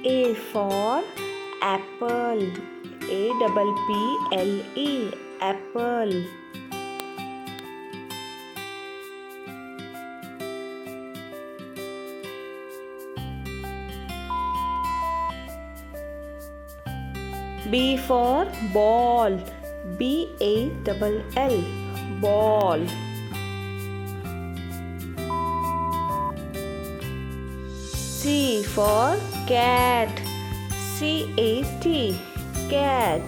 A for apple. APPLE. Apple. B for ball. BALL. Ball. C for cat. CAT. Cat.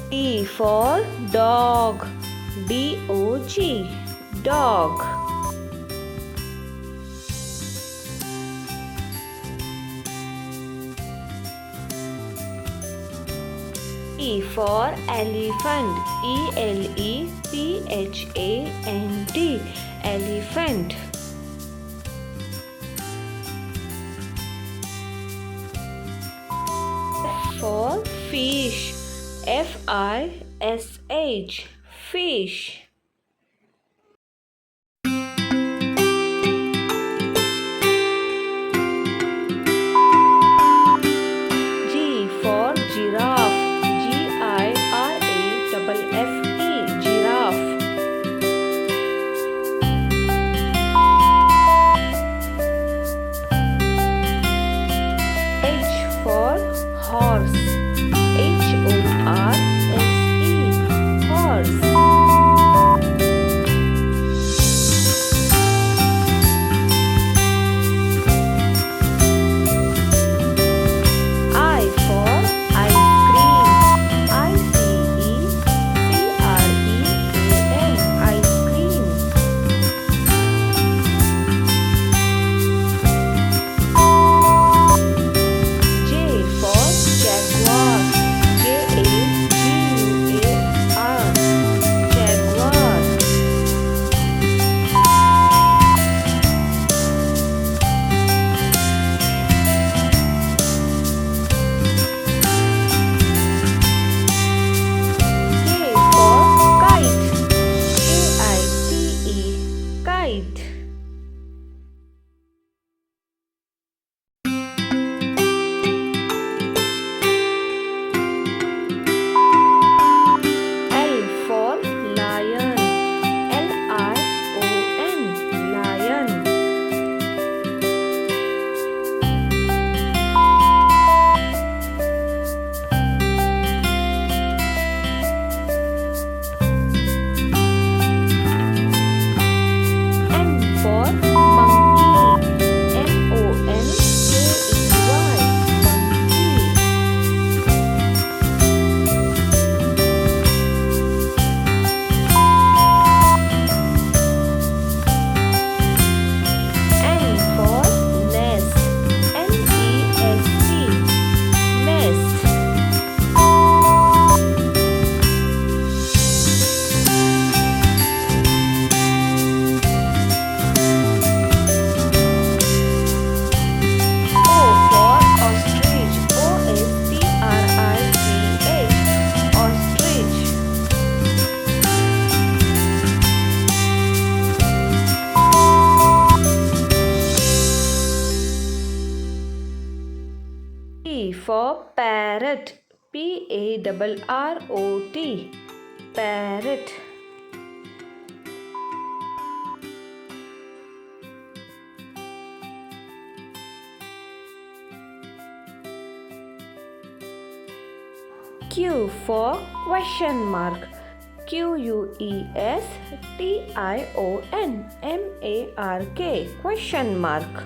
D for dog. DOG. Dog. E for elephant. ELEPHANT. Elephant. F for fish. FISH. Fish. G for giraffe. GIRAFFE. Giraffe. H for horse. HORSE. Horse. I for ice cream. ICECREAM. Ice cream. J for jaguar. JAGUAR. Jaguar. K for kite. KITE. Kite. L for lion. LION. Lion. M for monkey. MONKEY. Monkey. N for nest. NEST. Nest. O for ostrich. OSTRICH. Ostrich. P for parrot. PARROT. Parrot. Q for question mark. QUESTIONMARK. Question mark.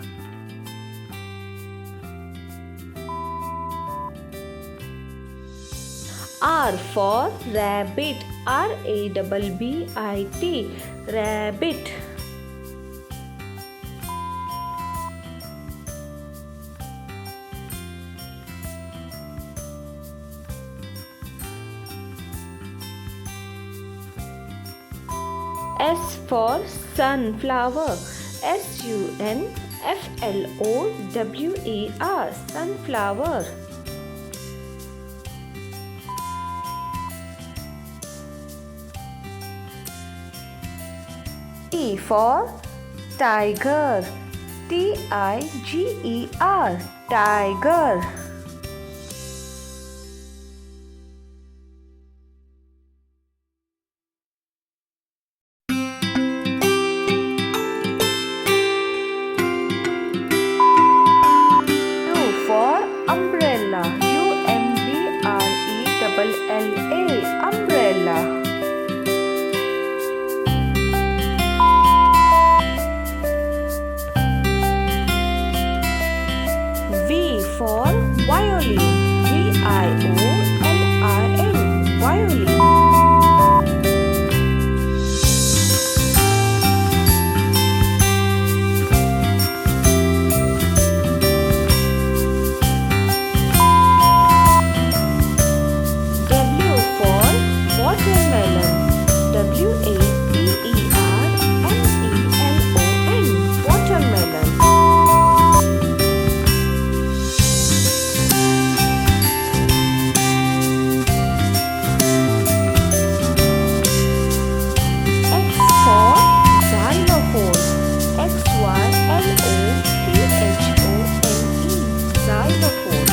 R for rabbit. RABBIT. Rabbit. S for sunflower. SUNFLOWER. Sunflower. T for tiger. Tiger. Tiger. U for umbrella. Umbrella. Umbrella. V for violin. Violin. Violin. W for watermelon. Watermelon. Watermelon. X for xylophone. Xylophone. Xylophone.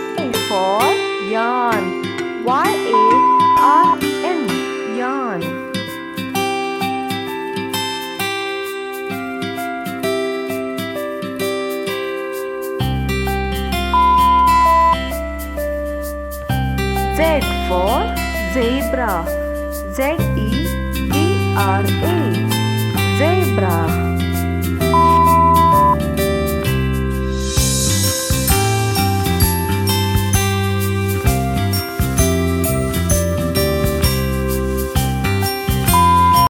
Y for yarn. Yarn. Yarn. Z for zebra. Zebra. Zebra.